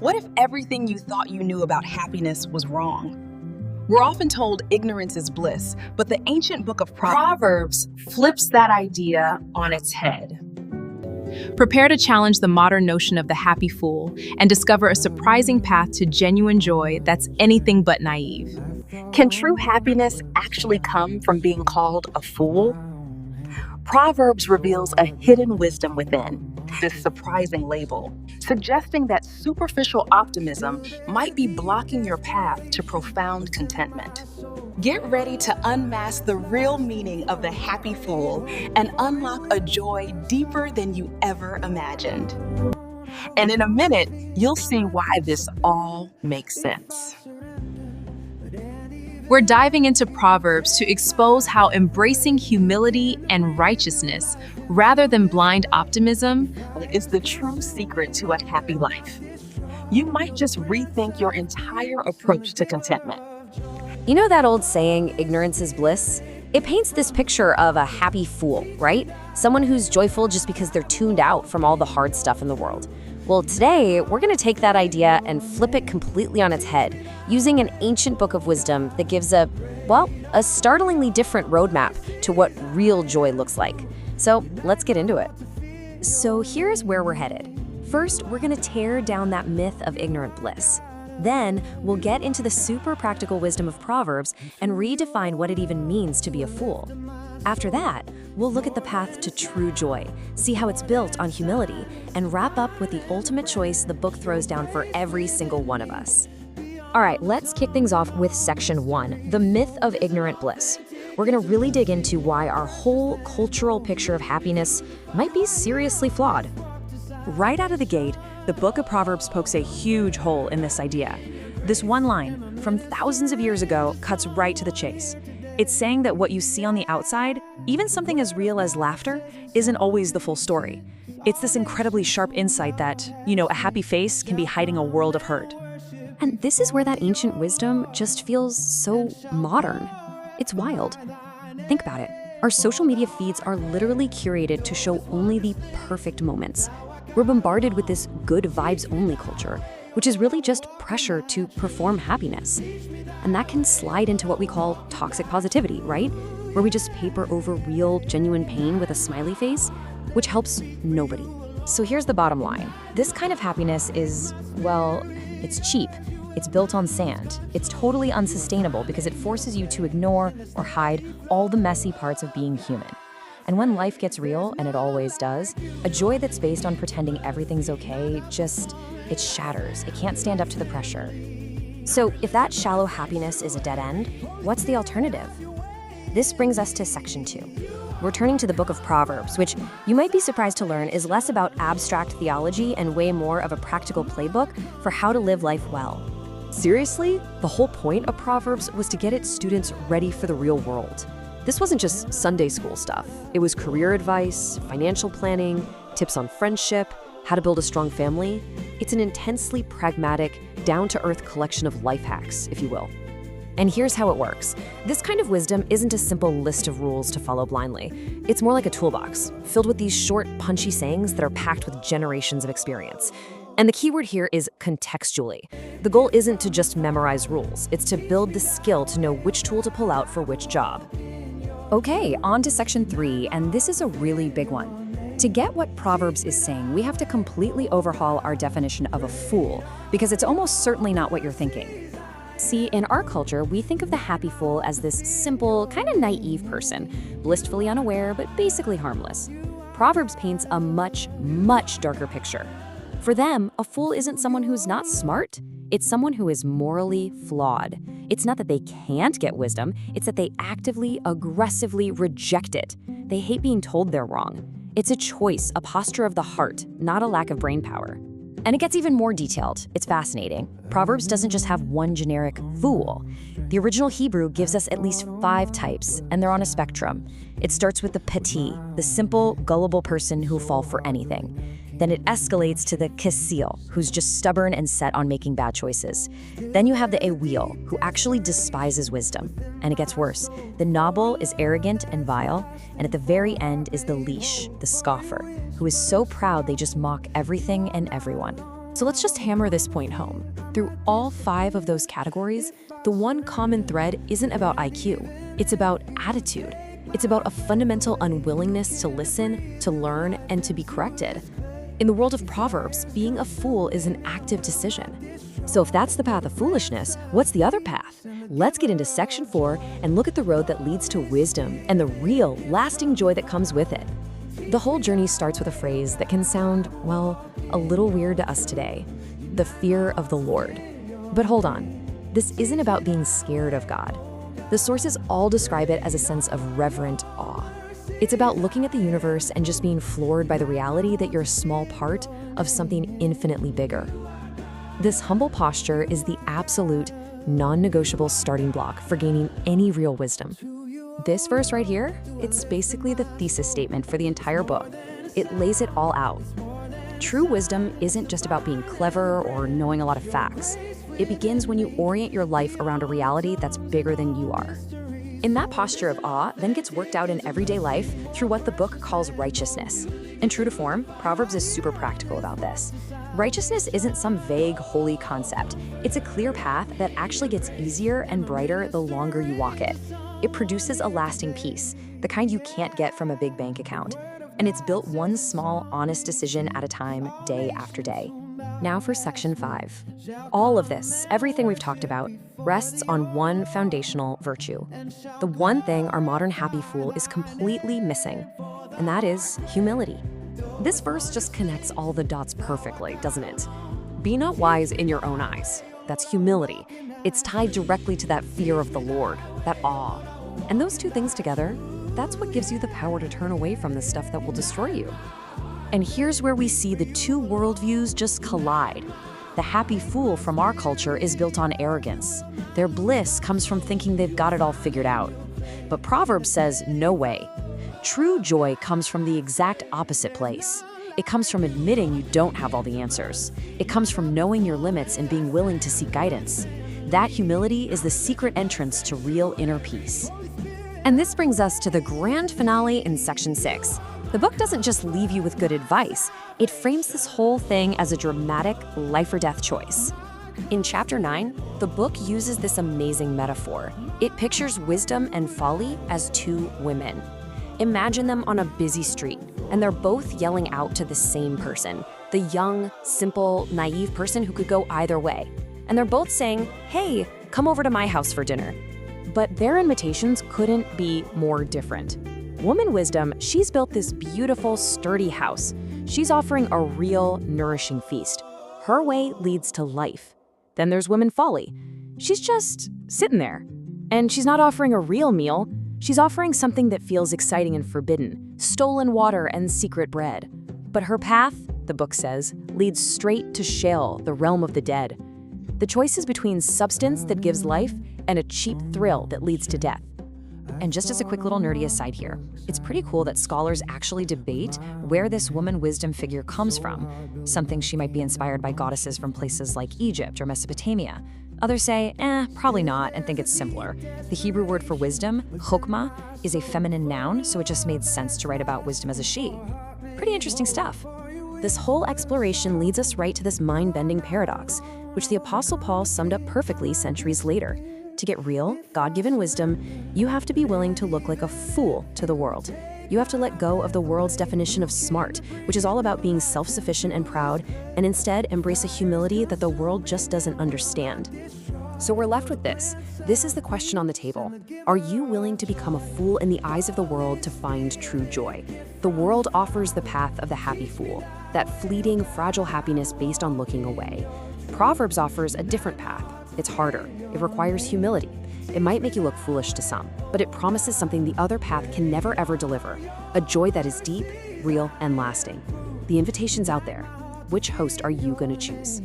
What if everything you thought you knew about happiness was wrong? We're often told ignorance is bliss, but the ancient Book of Proverbs flips that idea on its head. Prepare to challenge the modern notion of the happy fool and discover a surprising path to genuine joy that's anything but naive. Can true happiness actually come from being called a fool? Proverbs reveals a hidden wisdom within this surprising label, suggesting that superficial optimism might be blocking your path to profound contentment. Get ready to unmask the real meaning of the happy fool and unlock a joy deeper than you ever imagined. And in a minute, you'll see why this all makes sense. We're diving into Proverbs to expose how embracing humility and righteousness, rather than blind optimism, is the true secret to a happy life. You might just rethink your entire approach to contentment. You know that old saying, ignorance is bliss? It paints this picture of a happy fool, right? Someone who's joyful just because they're tuned out from all the hard stuff in the world. Well, today, we're going to take that idea and flip it completely on its head, using an ancient book of wisdom that gives a startlingly different roadmap to what real joy looks like. So let's get into it. So here's where we're headed. First, we're going to tear down that myth of ignorant bliss. Then, we'll get into the super practical wisdom of Proverbs and redefine what it even means to be a fool. After that, we'll look at the path to true joy, see how it's built on humility, and wrap up with the ultimate choice the book throws down for every single one of us. All right, let's kick things off with section 1, the myth of ignorant bliss. We're going to really dig into why our whole cultural picture of happiness might be seriously flawed. Right out of the gate, the Book of Proverbs pokes a huge hole in this idea. This one line, from thousands of years ago, cuts right to the chase. It's saying that what you see on the outside, even something as real as laughter, isn't always the full story. It's this incredibly sharp insight that, a happy face can be hiding a world of hurt. And this is where that ancient wisdom just feels so modern. It's wild. Think about it. Our social media feeds are literally curated to show only the perfect moments. We're bombarded with this good vibes only culture, which is really just pressure to perform happiness. And that can slide into what we call toxic positivity, right? Where we just paper over real, genuine pain with a smiley face, which helps nobody. So here's the bottom line. This kind of happiness is, it's cheap. It's built on sand. It's totally unsustainable because it forces you to ignore or hide all the messy parts of being human. And when life gets real, and it always does, a joy that's based on pretending everything's okay it shatters. It can't stand up to the pressure. So if that shallow happiness is a dead end, what's the alternative? This brings us to section 2. We're turning to the Book of Proverbs, which you might be surprised to learn is less about abstract theology and way more of a practical playbook for how to live life well. Seriously? The whole point of Proverbs was to get its students ready for the real world. This wasn't just Sunday school stuff. It was career advice, financial planning, tips on friendship, how to build a strong family. It's an intensely pragmatic, down-to-earth collection of life hacks, if you will. And here's how it works. This kind of wisdom isn't a simple list of rules to follow blindly. It's more like a toolbox, filled with these short, punchy sayings that are packed with generations of experience. And the keyword here is contextually. The goal isn't to just memorize rules. It's to build the skill to know which tool to pull out for which job. Okay, on to section 3, and this is a really big one. To get what Proverbs is saying, we have to completely overhaul our definition of a fool, because it's almost certainly not what you're thinking. See, in our culture, we think of the happy fool as this simple, kind of naive person, blissfully unaware, but basically harmless. Proverbs paints a much, much darker picture. For them, a fool isn't someone who's not smart, it's someone who is morally flawed. It's not that they can't get wisdom, it's that they actively, aggressively reject it. They hate being told they're wrong. It's a choice, a posture of the heart, not a lack of brain power. And it gets even more detailed. It's fascinating. Proverbs doesn't just have one generic fool. The original Hebrew gives us at least 5 types, and they're on a spectrum. It starts with the petit, the simple, gullible person who'll fall for anything. Then it escalates to the kasil, who's just stubborn and set on making bad choices. Then you have the ewil, who actually despises wisdom. And it gets worse. The noble is arrogant and vile, and at the very end is the leash, the scoffer, who is so proud they just mock everything and everyone. So let's just hammer this point home. Through all 5 of those categories, the one common thread isn't about IQ. It's about attitude. It's about a fundamental unwillingness to listen, to learn, and to be corrected. In the world of Proverbs, being a fool is an active decision. So if that's the path of foolishness, what's the other path? Let's get into section 4 and look at the road that leads to wisdom and the real, lasting joy that comes with it. The whole journey starts with a phrase that can sound, well, a little weird to us today: the fear of the Lord. But hold on, this isn't about being scared of God. The sources all describe it as a sense of reverent awe. It's about looking at the universe and just being floored by the reality that you're a small part of something infinitely bigger. This humble posture is the absolute, non-negotiable starting block for gaining any real wisdom. This verse right here, it's basically the thesis statement for the entire book. It lays it all out. True wisdom isn't just about being clever or knowing a lot of facts. It begins when you orient your life around a reality that's bigger than you are. And that posture of awe then gets worked out in everyday life through what the book calls righteousness. And true to form, Proverbs is super practical about this. Righteousness isn't some vague, holy concept. It's a clear path that actually gets easier and brighter the longer you walk it. It produces a lasting peace, the kind you can't get from a big bank account. And it's built one small, honest decision at a time, day after day. Now for section 5. All of this, everything we've talked about, rests on one foundational virtue. The one thing our modern happy fool is completely missing, and that is humility. This verse just connects all the dots perfectly, doesn't it? Be not wise in your own eyes. That's humility. It's tied directly to that fear of the Lord, that awe. And those two things together, that's what gives you the power to turn away from the stuff that will destroy you. And here's where we see the two worldviews just collide. The happy fool from our culture is built on arrogance. Their bliss comes from thinking they've got it all figured out. But Proverbs says, no way. True joy comes from the exact opposite place. It comes from admitting you don't have all the answers. It comes from knowing your limits and being willing to seek guidance. That humility is the secret entrance to real inner peace. And this brings us to the grand finale in section 6. The book doesn't just leave you with good advice, it frames this whole thing as a dramatic life or death choice. In chapter 9, the book uses this amazing metaphor. It pictures wisdom and folly as two women. Imagine them on a busy street, and they're both yelling out to the same person, the young, simple, naive person who could go either way. And they're both saying, hey, come over to my house for dinner. But their invitations couldn't be more different. Woman Wisdom, she's built this beautiful, sturdy house. She's offering a real, nourishing feast. Her way leads to life. Then there's Woman Folly. She's just sitting there. And she's not offering a real meal. She's offering something that feels exciting and forbidden, stolen water and secret bread. But her path, the book says, leads straight to Sheol, the realm of the dead. The choice is between substance that gives life and a cheap thrill that leads to death. And just as a quick little nerdy aside here, it's pretty cool that scholars actually debate where this woman wisdom figure comes from. Some think she might be inspired by goddesses from places like Egypt or Mesopotamia. Others say, probably not, and think it's simpler. The Hebrew word for wisdom, chokmah, is a feminine noun, so it just made sense to write about wisdom as a she. Pretty interesting stuff. This whole exploration leads us right to this mind-bending paradox, which the Apostle Paul summed up perfectly centuries later. To get real, God-given wisdom, you have to be willing to look like a fool to the world. You have to let go of the world's definition of smart, which is all about being self-sufficient and proud, and instead embrace a humility that the world just doesn't understand. So we're left with this. This is the question on the table. Are you willing to become a fool in the eyes of the world to find true joy? The world offers the path of the happy fool, that fleeting, fragile happiness based on looking away. Proverbs offers a different path. It's harder. It requires humility. It might make you look foolish to some, but it promises something the other path can never ever deliver, a joy that is deep, real, and lasting. The invitation's out there. Which host are you going to choose?